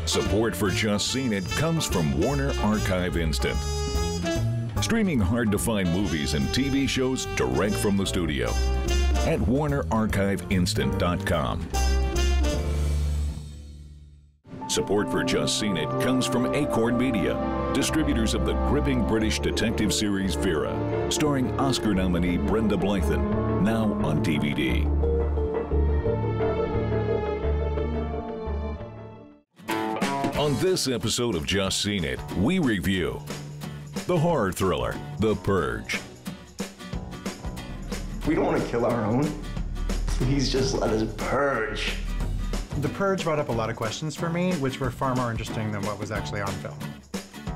Support for Just Seen It comes from Warner Archive Instant. Streaming hard-to-find movies and TV shows direct from the studio at WarnerArchiveInstant.com. Support for Just Seen It comes from Acorn Media, distributors of the gripping British detective series Vera, starring Oscar nominee Brenda Blythen, now on DVD. On this episode of Just Seen It, we review the horror thriller, The Purge. We don't want to kill our own. Please just let us purge. The Purge brought up a lot of questions for me, which were far more interesting than what was actually on film.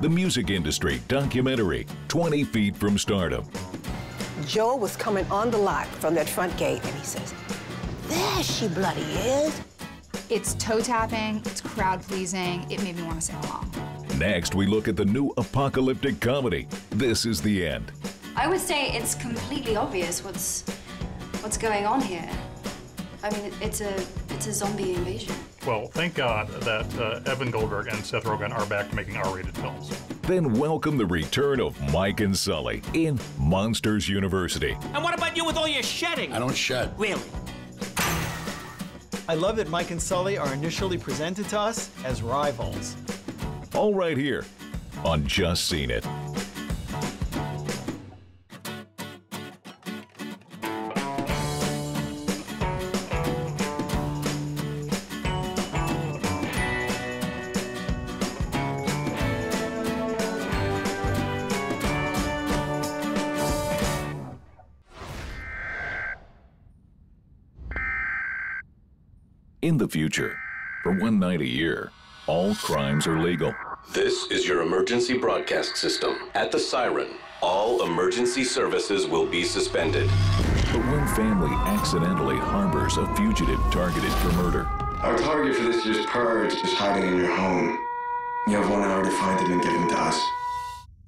The music industry documentary, 20 Feet from Stardom. Joe was coming on the lot from that front gate, and he says, "There she bloody is." It's toe-tapping, it's crowd-pleasing, it made me want to sing along. Next, we look at the new apocalyptic comedy, This Is the End. I would say it's completely obvious what's going on here. I mean, it's a zombie invasion. Well, thank God that Evan Goldberg and Seth Rogen are back to making R-rated films. Then welcome the return of Mike and Sully in Monsters University. And what about you with all your shedding? I don't shed. Really? I love that Mike and Sully are initially presented to us as rivals. All right here on Just Seen It. In the future, for one night a year, all crimes are legal. This is your emergency broadcast system. At the siren, all emergency services will be suspended. But one family accidentally harbors a fugitive targeted for murder. Our target for this year's Purge is hiding in your home. You have 1 hour to find him and give him to us,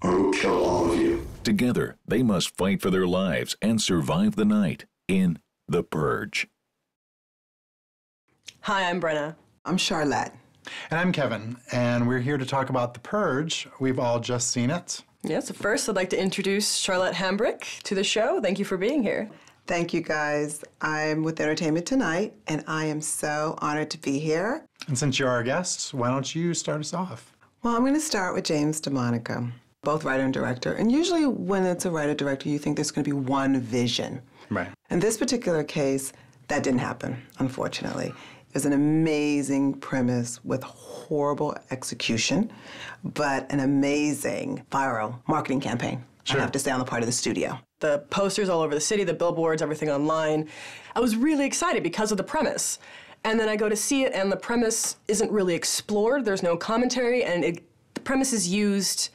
or we'll kill all of you. Together, they must fight for their lives and survive the night in The Purge. Hi, I'm Brenna. I'm Charlotte. And I'm Kevin, and we're here to talk about The Purge. We've all just seen it. Yeah, so first I'd like to introduce Charlotte Hambrick to the show. Thank you for being here. Thank you, guys. I'm with Entertainment Tonight, and I am so honored to be here. And since you're our guest, why don't you start us off? Well, I'm going to start with James DeMonica, both writer and director. And usually when it's a writer-director, you think there's going to be one vision. Right. In this particular case, that didn't happen, unfortunately. It was an amazing premise with horrible execution, but an amazing viral marketing campaign, I have to say, on the part of the studio. The posters all over the city, the billboards, everything online. I was really excited because of the premise. And then I go to see it, and the premise isn't really explored. There's no commentary, and the premise is used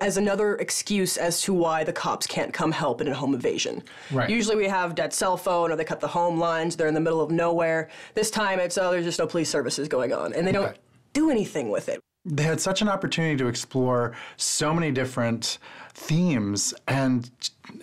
as another excuse as to why the cops can't come help in a home invasion. Right. Usually we have dead cell phone, or they cut the home lines, they're in the middle of nowhere. This time it's, oh, there's just no police services going on, and they don't do anything with it. They had such an opportunity to explore so many different themes, and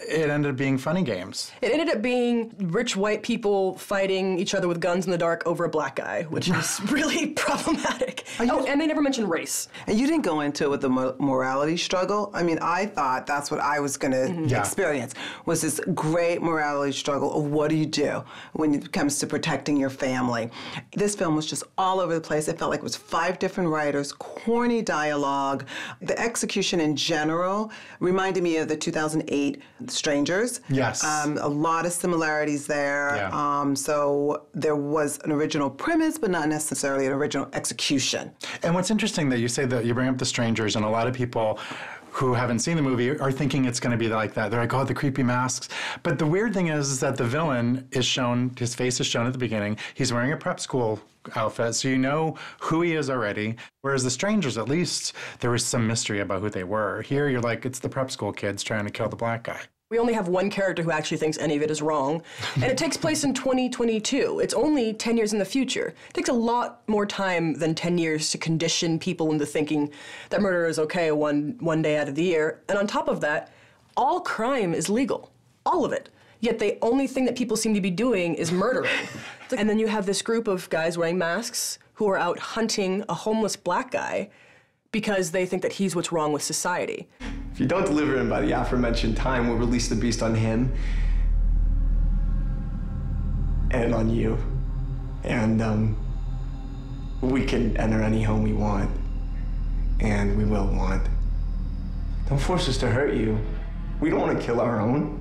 it ended up being funny games. It ended up being rich white people fighting each other with guns in the dark over a black guy, which is really problematic. Oh, and they never mentioned race. And you didn't go into it with the morality struggle. I mean, I thought that's what I was going to experience, was this great morality struggle of what do you do when it comes to protecting your family. This film was just all over the place. It felt like it was 5 different writers, corny dialogue. The execution in general reminded me of the 2008 Strangers. Yes. A lot of similarities there. Yeah. So there was an original premise, but not necessarily an original execution. And what's interesting that you say that you bring up The Strangers, and a lot of people who haven't seen the movie are thinking it's going to be like that. They're like, oh, the creepy masks. But the weird thing is that the villain is shown, his face is shown at the beginning. He's wearing a prep school outfit, so you know who he is already. Whereas The Strangers, at least, there was some mystery about who they were. Here, you're like, it's the prep school kids trying to kill the black guy. We only have one character who actually thinks any of it is wrong, and it takes place in 2022. It's only 10 years in the future. It takes a lot more time than 10 years to condition people into thinking that murder is okay one day out of the year. And on top of that, all crime is legal, all of it. Yet the only thing that people seem to be doing is murdering. And then you have this group of guys wearing masks who are out hunting a homeless black guy because they think that he's what's wrong with society. If you don't deliver him by the aforementioned time, we'll release the beast on him and on you. And we can enter any home we want, and we will want. Don't force us to hurt you. We don't want to kill our own.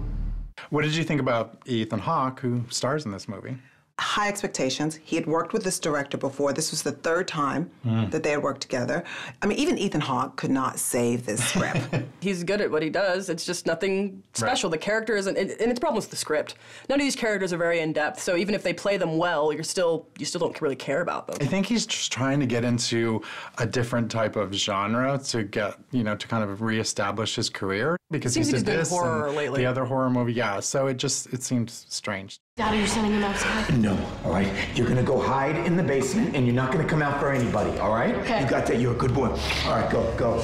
What did you think about Ethan Hawke, who stars in this movie? High expectations. He had worked with this director before. This was the third time that they had worked together. I mean, even Ethan Hawke could not save this script. He's good at what he does. It's just nothing special. Right. The character isn't, and it's problems with the script. None of these characters are very in-depth, so even if they play them well, you still don't really care about them. I think he's just trying to get into a different type of genre to get, to kind of reestablish his career. Because he did this horror lately. The other horror movie, yeah. So it seems strange. Dad, are you sending him outside? No, all right? You're gonna go hide in the basement, and you're not gonna come out for anybody, all right? Okay. You got that? You're a good boy. All right, go.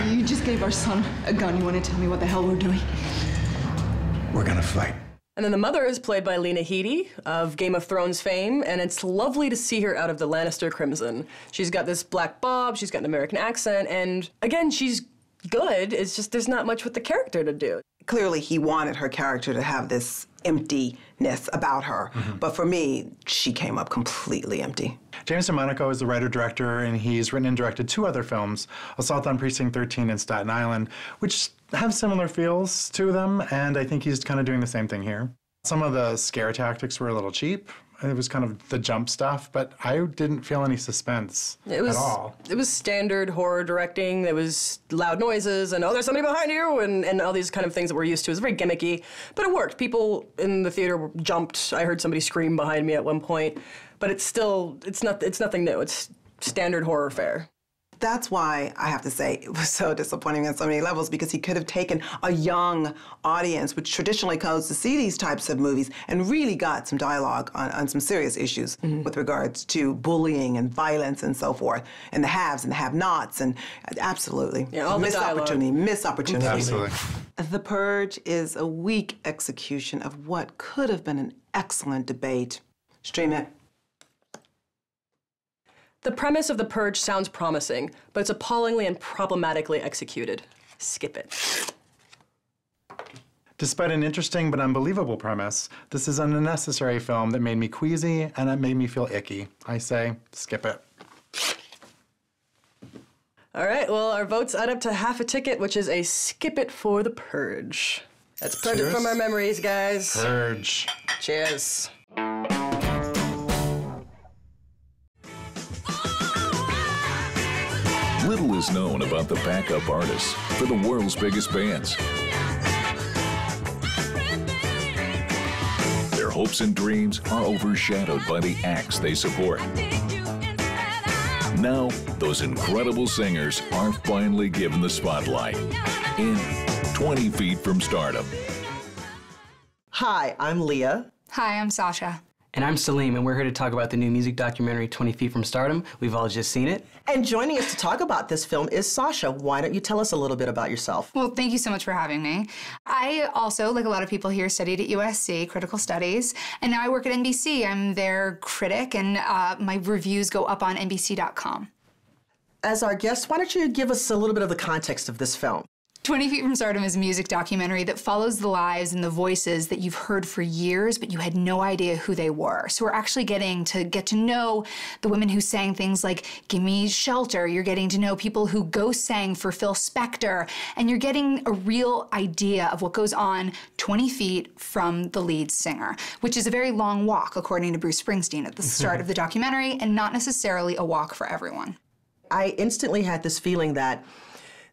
You just gave our son a gun. You want to tell me what the hell we're doing? We're gonna fight. And then the mother is played by Lena Headey of Game of Thrones fame, and it's lovely to see her out of the Lannister Crimson. She's got this black bob, she's got an American accent, and again, she's good. It's just there's not much with the character to do. Clearly, he wanted her character to have this emptiness about her. But for me, she came up completely empty. James DeMonico is the writer-director, and he's written and directed 2 other films, Assault on Precinct 13 and Staten Island, which have similar feels to them, and I think he's kind of doing the same thing here. Some of the scare tactics were a little cheap. It was kind of the jump stuff, but I didn't feel any suspense at all. It was standard horror directing. There was loud noises and, oh, there's somebody behind you, and all these kind of things that we're used to. It was very gimmicky, but it worked. People in the theater jumped. I heard somebody scream behind me at one point, but it's nothing new. It's standard horror fare. That's why I have to say it was so disappointing on so many levels, because he could have taken a young audience, which traditionally comes to see these types of movies, and really got some dialogue on some serious issues with regards to bullying and violence and so forth, and the haves and the have-nots, and absolutely. Yeah, all missed opportunity. Absolutely. The Purge is a weak execution of what could have been an excellent debate. Stream it. The premise of The Purge sounds promising, but it's appallingly and problematically executed. Skip it. Despite an interesting but unbelievable premise, this is an unnecessary film that made me queasy and it made me feel icky. I say, skip it. All right, well, our votes add up to half a ticket, which is a skip it for The Purge. Let's purge it from our memories, guys. Purge. Cheers. Little is known about the backup artists for the world's biggest bands. Their hopes and dreams are overshadowed by the acts they support. Now, those incredible singers are finally given the spotlight in 20 Feet from Stardom. Hi, I'm Leah. Hi, I'm Sasha. And I'm Salim, and we're here to talk about the new music documentary, 20 Feet from Stardom. We've all just seen it. And joining us to talk about this film is Sasha. Why don't you tell us a little bit about yourself? Well, thank you so much for having me. I also, like a lot of people here, studied at USC, Critical Studies, and now I work at NBC. I'm their critic, and my reviews go up on NBC.com. As our guest, why don't you give us a little bit of the context of this film? 20 Feet from Stardom is a music documentary that follows the lives and the voices that you've heard for years, but you had no idea who they were. So we're actually getting to get to know the women who sang things like Gimme Shelter. You're getting to know people who ghost sang for Phil Spector, and you're getting a real idea of what goes on 20 feet from the lead singer, which is a very long walk, according to Bruce Springsteen at the start of the documentary, and not necessarily a walk for everyone. I instantly had this feeling that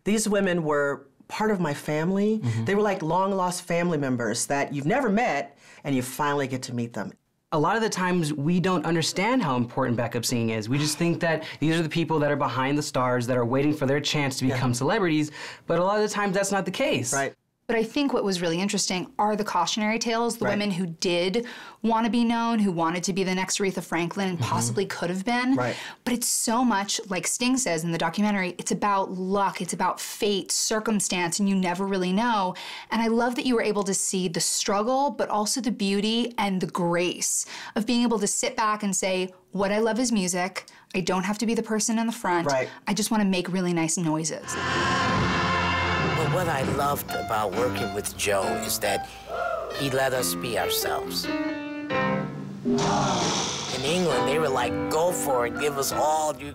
these women were part of my family. They were like long-lost family members that you've never met, and you finally get to meet them. A lot of the times, we don't understand how important backup singing is. We just think that these are the people that are behind the stars that are waiting for their chance to become celebrities, but a lot of the times that's not the case. Right. But I think what was really interesting are the cautionary tales, the women who did want to be known, who wanted to be the next Aretha Franklin and possibly could have been. Right. But it's so much, like Sting says in the documentary, it's about luck, it's about fate, circumstance, and you never really know. And I love that you were able to see the struggle, but also the beauty and the grace of being able to sit back and say, what I love is music. I don't have to be the person in the front. Right. I just want to make really nice noises. Well, what I loved about working with Joe is that he let us be ourselves. In England, they were like, go for it, give us all you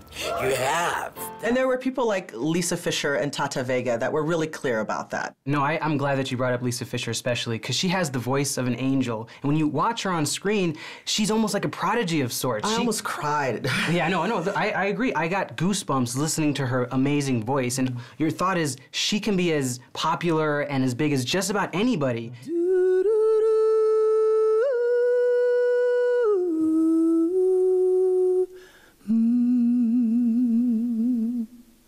have. And there were people like Lisa Fisher and Tata Vega that were really clear about that. No, I'm glad that you brought up Lisa Fisher especially, because she has the voice of an angel. And when you watch her on screen, she's almost like a prodigy of sorts. I almost cried. Yeah, no, I agree. I got goosebumps listening to her amazing voice. And your thought is, she can be as popular and as big as just about anybody.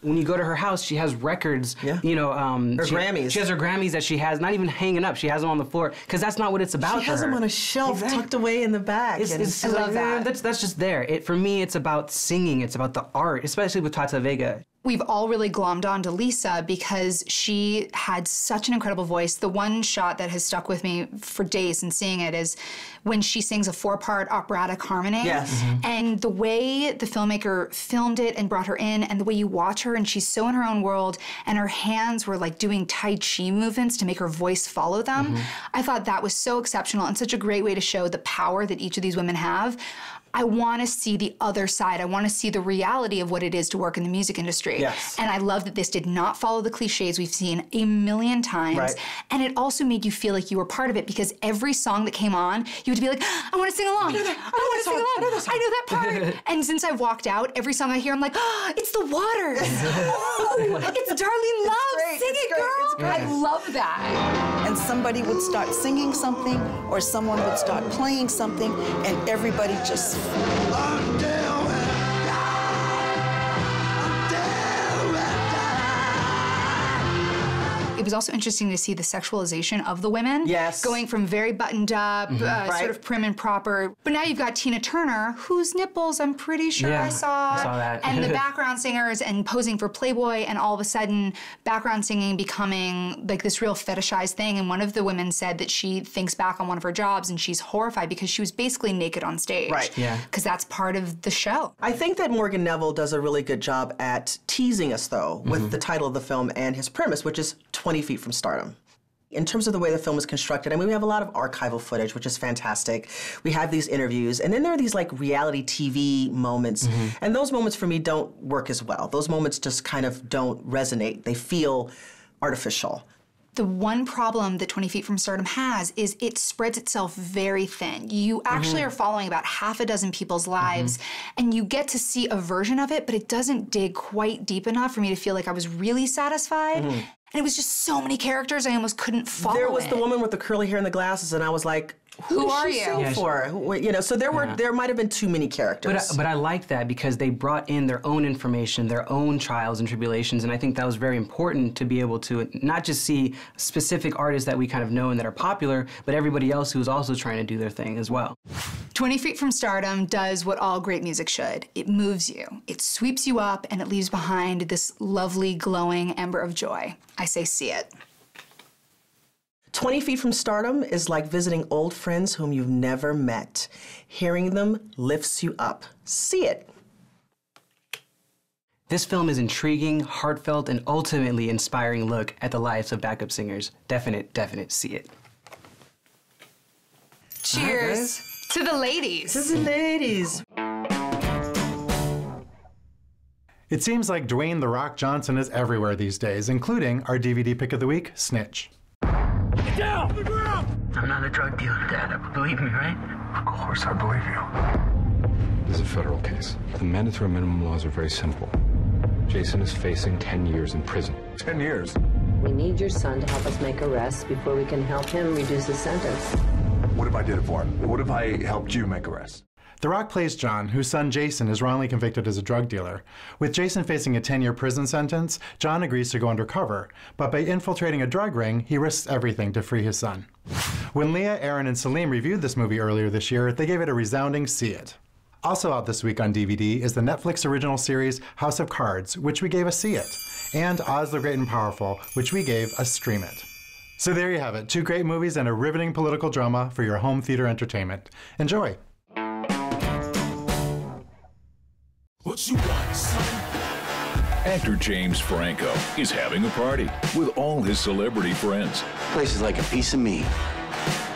When you go to her house, she has records, you know. Her Grammys. She has her Grammys that she has not even hanging up. She has them on the floor, because that's not what it's about She has them on a shelf tucked away in the back. I love that. That's just there. For me, it's about singing. It's about the art, especially with Tata Vega. We've all really glommed on to Lisa because she had such an incredible voice. The one shot that has stuck with me for days since seeing it is when she sings a 4-part operatic harmony. Yes. And the way the filmmaker filmed it and brought her in, and the way you watch her, and she's so in her own world, and her hands were like doing Tai Chi movements to make her voice follow them. I thought that was so exceptional and such a great way to show the power that each of these women have. I want to see the other side. I want to see the reality of what it is to work in the music industry. Yes. And I love that this did not follow the cliches we've seen a million times. Right. And it also made you feel like you were part of it, because every song that came on, you would be like, I want to sing along. I want to sing along. I know that part. And since I walked out, every song I hear, I'm like, oh, it's the Waters. Oh, it's Darlene Love. Sing it, girl. I love that. And somebody would start singing something, or someone would start playing something, and everybody just... It was also interesting to see the sexualization of the women. Yes. Going from very buttoned up, sort of prim and proper. But now you've got Tina Turner, whose nipples I'm pretty sure I saw. I saw that. And the background singers and posing for Playboy, and all of a sudden background singing becoming like this real fetishized thing. And one of the women said that she thinks back on one of her jobs and she's horrified because she was basically naked on stage. Right. Yeah. Because that's part of the show. I think that Morgan Neville does a really good job at teasing us, though, with the title of the film and his premise, which is 20 Feet from Stardom. In terms of the way the film is constructed, I mean, we have a lot of archival footage, which is fantastic. We have these interviews, and then there are these like reality TV moments, and those moments for me don't work as well. Those moments just kind of don't resonate. They feel artificial. The one problem that 20 Feet from Stardom has is it spreads itself very thin. You actually are following about half a dozen people's lives, and you get to see a version of it, but it doesn't dig quite deep enough for me to feel like I was really satisfied. And it was just so many characters, I almost couldn't follow There was it. the woman with the curly hair and the glasses, and I was like, Who are is she you? sing Yeah, for? You know, so there might have been too many characters. But I like that because they brought in their own information, their own trials and tribulations, and I think that was very important to be able to not just see specific artists that we kind of know and that are popular, but everybody else who's also trying to do their thing as well. 20 Feet from Stardom does what all great music should. It moves you, it sweeps you up, and it leaves behind this lovely, glowing ember of joy. I say see it. 20 Feet from Stardom is like visiting old friends whom you've never met. Hearing them lifts you up. See it. This film is intriguing, heartfelt, and ultimately inspiring look at the lives of backup singers. Definite, see it. Cheers to the ladies. To the ladies. It seems like Dwayne "The Rock" Johnson is everywhere these days, including our DVD pick of the week, Snitch. Get down! On the ground! I'm not a drug dealer, Dad. Believe me, right? Of course I believe you. This is a federal case. The mandatory minimum laws are very simple. Jason is facing 10 years in prison. 10 years? We need your son to help us make arrests before we can help him reduce his sentence. What if I did it for him? What if I helped you make arrests? The Rock plays John, whose son Jason is wrongly convicted as a drug dealer. With Jason facing a 10-year prison sentence, John agrees to go undercover, but by infiltrating a drug ring, he risks everything to free his son. When Leah, Aaron, and Salim reviewed this movie earlier this year, they gave it a resounding see it. Also out this week on DVD is the Netflix original series House of Cards, which we gave a see it, and Oz the Great and Powerful, which we gave a stream it. So there you have it, 2 great movies and a riveting political drama for your home theater entertainment. Enjoy! What you want, son? Actor James Franco is having a party with all his celebrity friends. Place is like a piece of me.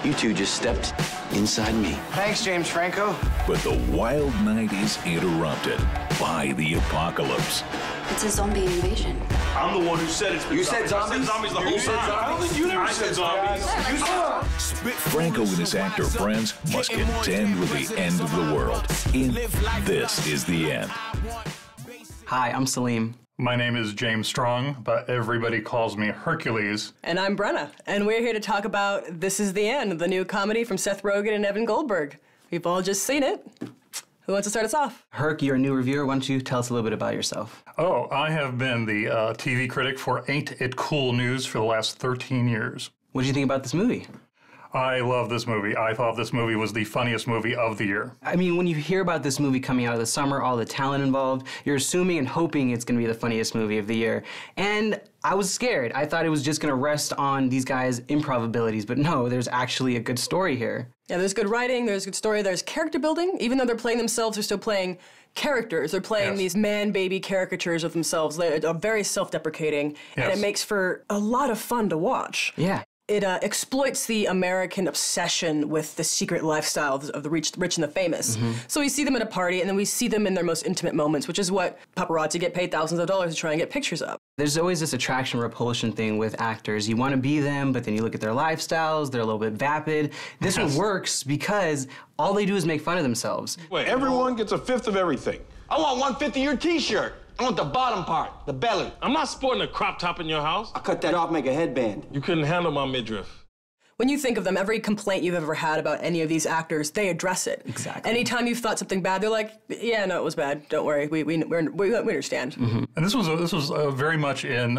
You two just stepped inside me. Thanks, James Franco. But the wild night is interrupted by the apocalypse. It's a zombie invasion. I'm the one who said it's been You zombies. said zombies? I said zombies the whole time. I don't think you never said zombies. You said Franco and his actor friends must contend with the end of the world in This Is the End. Hi, I'm Salim. My name is James Strong, but everybody calls me Hercules. And I'm Brenna, and we're here to talk about This Is the End, the new comedy from Seth Rogen and Evan Goldberg. We've all just seen it. Who wants to start us off? Herc, you're a new reviewer. Why don't you tell us a little bit about yourself? Oh, I have been the TV critic for Ain't It Cool News for the last 13 years. What did you think about this movie? I love this movie. I thought this movie was the funniest movie of the year. I mean, when you hear about this movie coming out of the summer, all the talent involved, you're assuming and hoping it's going to be the funniest movie of the year. And I was scared. I thought it was just going to rest on these guys' improv abilities, but no, there's actually a good story here. Yeah, there's good writing, there's good story, there's character building. Even though they're playing themselves, they're still playing characters. They're playing these man-baby caricatures of themselves. They're very self-deprecating, and it makes for a lot of fun to watch. Yeah. It exploits the American obsession with the secret lifestyle of the rich and the famous. Mm-hmm. So we see them at a party, and then we see them in their most intimate moments, which is what paparazzi get paid thousands of dollars to try and get pictures of. There's always this attraction-repulsion thing with actors. You want to be them, but then you look at their lifestyles, they're a little bit vapid. This one works because all they do is make fun of themselves. Wait, everyone gets a fifth of everything. I want 1/5 of your t-shirt. I want the bottom part, the belly. I'm not sporting a crop top in your house. I cut that off, make a headband. You couldn't handle my midriff. When you think of them, every complaint you've ever had about any of these actors, they address it. Exactly. Anytime you've thought something bad, they're like, yeah, no, it was bad. Don't worry. We understand. Mm-hmm. And this was very much in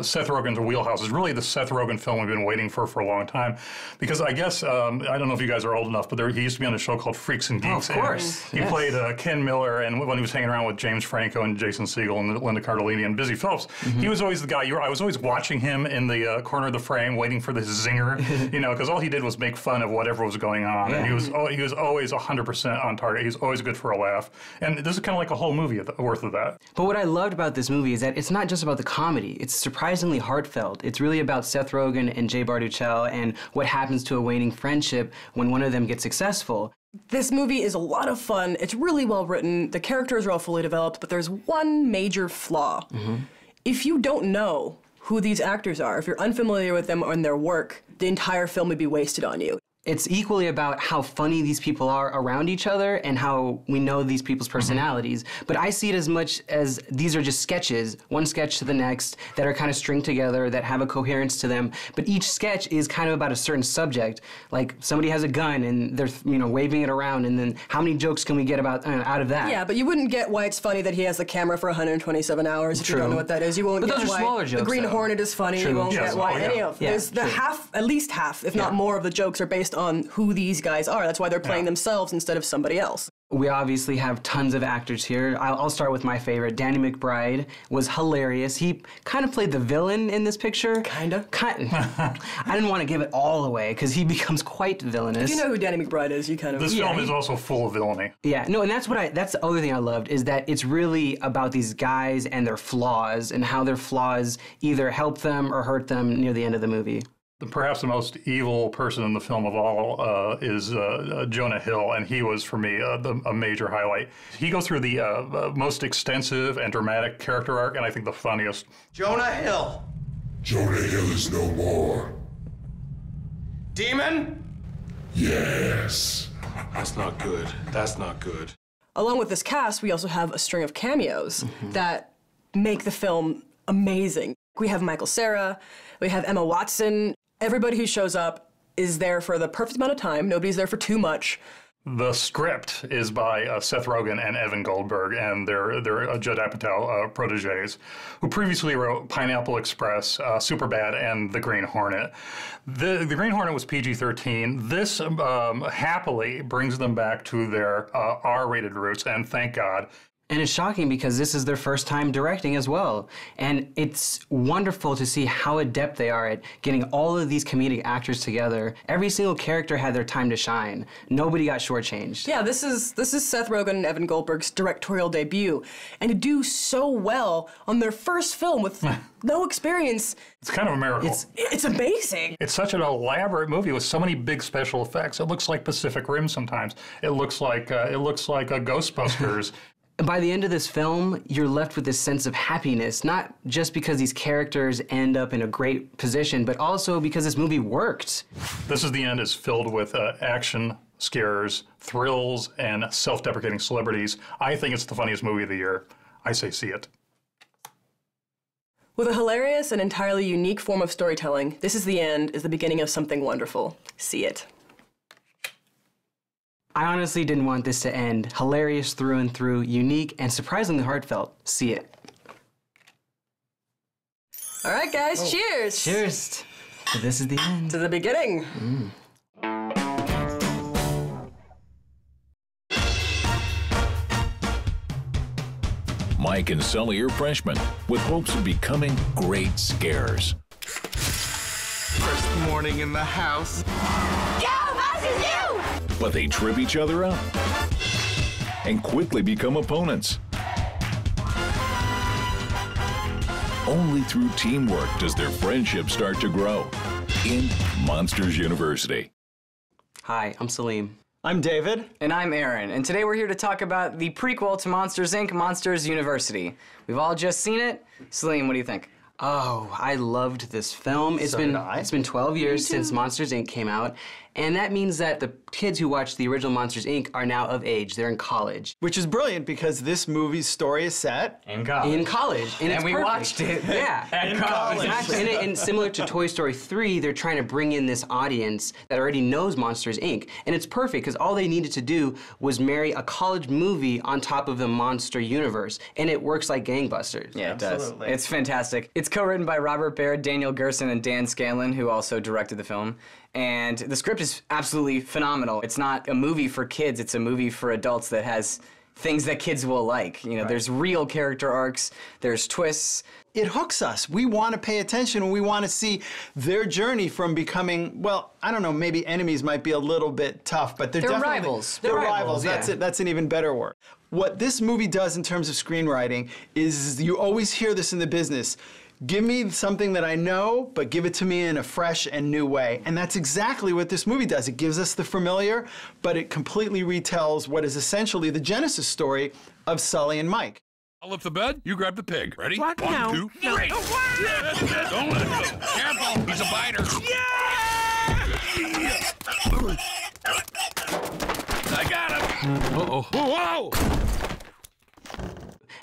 Seth Rogen's wheelhouse. It's really the Seth Rogen film we've been waiting for a long time. Because I guess, I don't know if you guys are old enough, but he used to be on a show called Freaks and Geeks. Oh, of course. He played Ken Miller, and when he was hanging around with James Franco and Jason Segel and Linda Cardellini and Busy Phillips, he was always the guy. I was always watching him in the corner of the frame, waiting for this zinger, because all he did was make fun of whatever was going on. Yeah. And he was always 100% on target. He's always good for a laugh. And this is kind of like a whole movie worth of that. But what I loved about this movie is that it's not just about the comedy. It's surprisingly heartfelt. It's really about Seth Rogen and Jay Barduchel and what happens to a waning friendship when one of them gets successful. This movie is a lot of fun. It's really well written. The characters are all fully developed, but there's one major flaw. If you don't know who these actors are, if you're unfamiliar with them and their work, the entire film would be wasted on you. It's equally about how funny these people are around each other and how we know these people's personalities. But I see it as much as these are just sketches, one sketch to the next, that are kind of stringed together, that have a coherence to them. But each sketch is kind of about a certain subject. Like somebody has a gun and they're waving it around, and then how many jokes can we get about out of that? Yeah, but you wouldn't get why it's funny that he has the camera for 127 hours if you don't know what that is. You won't but get those are why smaller jokes, the Green Hornet is funny. True. You won't get why any of them. There's at least half, if not more, of the jokes are based on who these guys are. That's why they're playing themselves instead of somebody else. We obviously have tons of actors here. I'll start with my favorite. Danny McBride was hilarious. He kind of played the villain in this picture. Kinda. I didn't want to give it all away because he becomes quite villainous. If you know who Danny McBride is, you kind of... This film is also full of villainy. Yeah, no, and that's the other thing I loved, is that it's really about these guys and their flaws and how their flaws either help them or hurt them near the end of the movie. Perhaps the most evil person in the film of all is Jonah Hill, and he was, for me, a major highlight. He goes through the most extensive and dramatic character arc, and I think the funniest. Jonah Hill. Jonah Hill is no more. Demon? Yes. That's not good. That's not good. Along with this cast, we also have a string of cameos that make the film amazing. We have Michael Cera, we have Emma Watson. Everybody who shows up is there for the perfect amount of time. Nobody's there for too much. The script is by Seth Rogen and Evan Goldberg, and they're Judd Apatow proteges, who previously wrote Pineapple Express, Superbad, and The Green Hornet. The Green Hornet was PG-13. This happily brings them back to their R-rated roots, and thank God. And it's shocking because this is their first time directing as well. And it's wonderful to see how adept they are at getting all of these comedic actors together. Every single character had their time to shine. Nobody got shortchanged. Yeah, this is Seth Rogen and Evan Goldberg's directorial debut. And to do so well on their first film with no experience. It's kind of a miracle. It's amazing. It's such an elaborate movie with so many big special effects. It looks like Pacific Rim sometimes. It looks like a Ghostbusters. By the end of this film, you're left with this sense of happiness, not just because these characters end up in a great position, but also because this movie worked. This Is the End is filled with action, scares, thrills, and self-deprecating celebrities. I think it's the funniest movie of the year. I say see it. With a hilarious and entirely unique form of storytelling, This Is the End is the beginning of something wonderful. See it. I honestly didn't want this to end. Hilarious through and through, unique, and surprisingly heartfelt. See it. All right, guys, cheers! Cheers. So this is the end. To the beginning. Mike and Sully are freshmen with hopes of becoming great scares. First morning in the house. But they trip each other up and quickly become opponents. Only through teamwork does their friendship start to grow in Monsters University. Hi, I'm Salim. I'm David. And I'm Aaron. And today we're here to talk about the prequel to Monsters, Inc., Monsters University. We've all just seen it. Salim, what do you think? Oh, I loved this film. It's been 12 years since Monsters, Inc. came out, and that means that the kids who watched the original Monsters, Inc. are now of age. They're in college. Which is brilliant because this movie's story is set in college. In college. And it's we perfect. watched it. Yeah. In college. Exactly. And similar to Toy Story 3, they're trying to bring in this audience that already knows Monsters, Inc. And it's perfect because all they needed to do was marry a college movie on top of the monster universe. And it works like gangbusters. Yeah, it does. It's fantastic. It's co-written by Robert Baird, Daniel Gerson, and Dan Scanlon, who also directed the film. And the script is absolutely phenomenal. It's not a movie for kids, it's a movie for adults that has things that kids will like. You know, there's real character arcs, there's twists. It hooks us. We want to pay attention and we want to see their journey from becoming, well, I don't know, maybe enemies might be a little bit tough, but they're definitely rivals. They're rivals. Yeah. That's it. That's an even better word. What this movie does in terms of screenwriting is you always hear this in the business. Give me something that I know, but give it to me in a fresh and new way. And that's exactly what this movie does. It gives us the familiar, but it completely retells what is essentially the genesis story of Sully and Mike. I'll lift the bed, you grab the pig. Ready? What? One, No. two, No. three. No. Don't let go. Careful, he's a biter. I got him. Uh-oh. Whoa!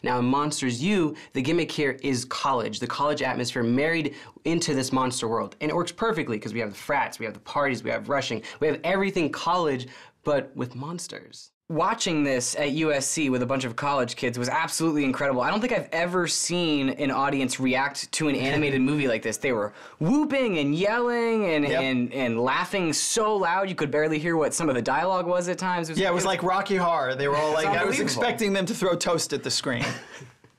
Now in Monsters U, the gimmick here is college, the college atmosphere married into this monster world. And it works perfectly because we have the frats, we have the parties, we have rushing, we have everything college, but with monsters. Watching this at USC with a bunch of college kids was absolutely incredible. I don't think I've ever seen an audience react to an animated movie like this. They were whooping and yelling and laughing so loud you could barely hear what some of the dialogue was at times. It was like Rocky Horror. They were all like, I was expecting them to throw toast at the screen.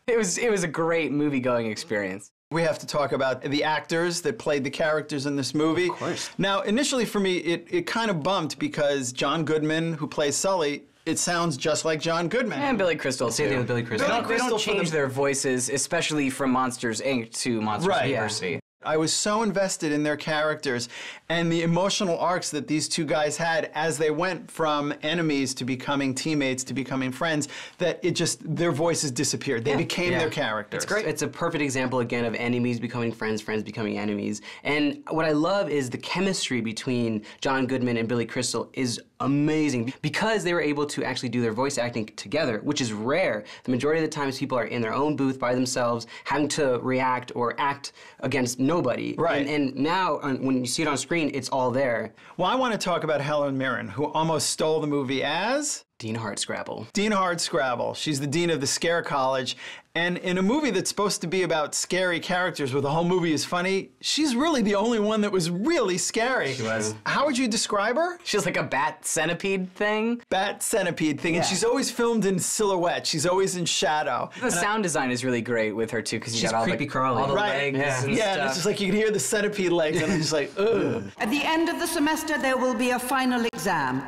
It was a great movie-going experience. We have to talk about the actors that played the characters in this movie. Of course. Now, initially for me, it kind of bumped because John Goodman, who plays Sully, it sounds just like John Goodman. And Billy Crystal, too. Same thing with Billy Crystal. They don't change their voices, especially from Monsters, Inc. to Monsters University. I was so invested in their characters and the emotional arcs that these two guys had as they went from enemies to becoming teammates to becoming friends that it just, their voices disappeared. They became their characters. It's great. It's a perfect example, again, of enemies becoming friends, friends becoming enemies. And what I love is the chemistry between John Goodman and Billy Crystal is amazing because they were able to actually do their voice acting together, which is rare. The majority of the times people are in their own booth by themselves, having to react or act against nobody. Right. And now, when you see it on screen, it's all there. Well, I want to talk about Helen Mirren, who almost stole the movie as Dean Hardscrabble. Dean Hardscrabble. She's the dean of the Scare College. And in a movie that's supposed to be about scary characters where the whole movie is funny, she's really the only one that was really scary. She was. How would you describe her? She's like a bat centipede thing. Bat centipede thing. And she's always filmed in silhouette. She's always in shadow. The sound design is really great with her too, because you got all creepy crawly. all the Right. legs and stuff. Yeah, and it's just like you can hear the centipede legs and I'm just like, ugh. At the end of the semester, there will be a final exam.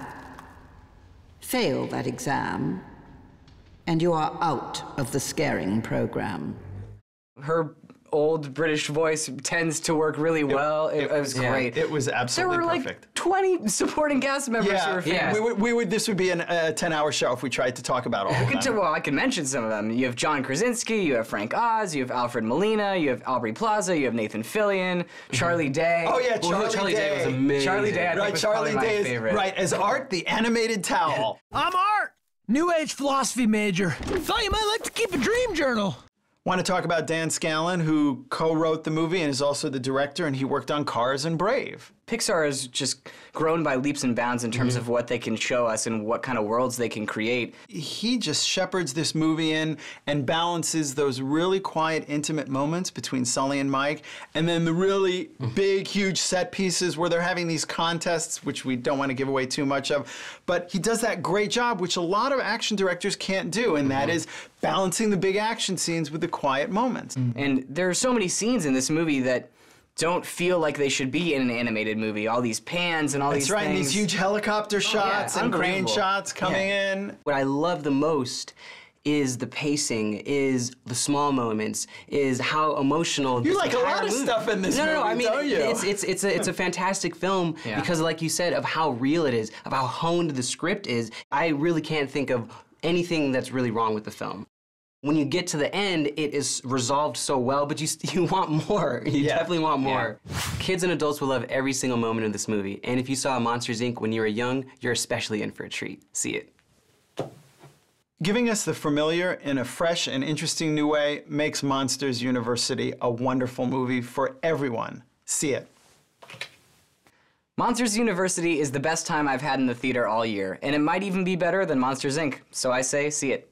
Fail that exam, and you are out of the scaring program. Her old British voice tends to work really well. It was great. It was absolutely there were perfect. Like 20 supporting cast members who were famous. This would be a 10-hour show if we tried to talk about all of them. Well, I can mention some of them. You have John Krasinski, you have Frank Oz, you have Alfred Molina, you have Aubrey Plaza, you have Nathan Fillion, Charlie Day. Oh yeah, Charlie Day was amazing. Charlie Day, I think, was Charlie probably Day my is favorite. right as Art, the animated towel. I'm Art, New Age philosophy major. Thought you might like to keep a dream journal. Want to talk about Dan Scanlon, who co-wrote the movie and is also the director, and he worked on Cars and Brave. Pixar has just grown by leaps and bounds in terms of what they can show us and what kind of worlds they can create. He just shepherds this movie in and balances those really quiet, intimate moments between Sully and Mike, and then the really big, huge set pieces where they're having these contests, which we don't want to give away too much of. But he does that great job, which a lot of action directors can't do, and that is balancing the big action scenes with the quiet moments. And there are so many scenes in this movie that don't feel like they should be in an animated movie. All these pans and all these things. That's right, and these huge helicopter shots and crane shots coming in. What I love the most is the pacing, is the small moments, is how emotional. You like a lot of stuff in this movie, I mean, don't you? it's a fantastic film because, like you said, of how real it is, of how honed the script is. I really can't think of anything that's really wrong with the film. When you get to the end, it is resolved so well, but you want more. You definitely want more. Kids and adults will love every single moment of this movie. And if you saw Monsters, Inc. when you were young, you're especially in for a treat. See it. Giving us the familiar in a fresh and interesting new way makes Monsters University a wonderful movie for everyone. See it. Monsters University is the best time I've had in the theater all year, and it might even be better than Monsters, Inc. So I say, see it.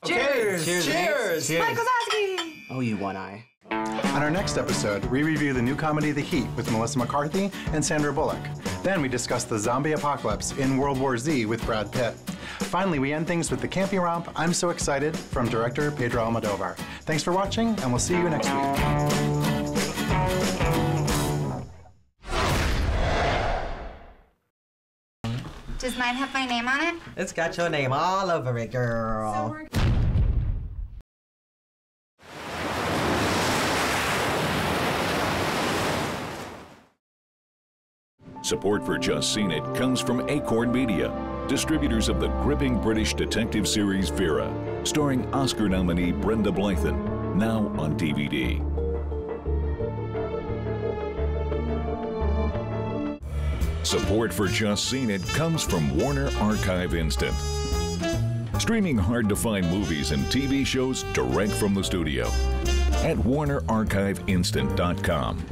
Cheers! Cheers! Cheers! Michael Zosky! Oh, you one eye. On our next episode, we review the new comedy The Heat with Melissa McCarthy and Sandra Bullock. Then we discuss the zombie apocalypse in World War Z with Brad Pitt. Finally, we end things with the campy romp I'm So Excited from director Pedro Almodovar. Thanks for watching, and we'll see you next week. Does mine have my name on it? It's got your name all over it, girl. Support for Just Seen It comes from Acorn Media, distributors of the gripping British detective series Vera, starring Oscar nominee Brenda Blythen, now on DVD. Support for Just Seen It comes from Warner Archive Instant, streaming hard-to-find movies and TV shows direct from the studio at WarnerArchiveInstant.com.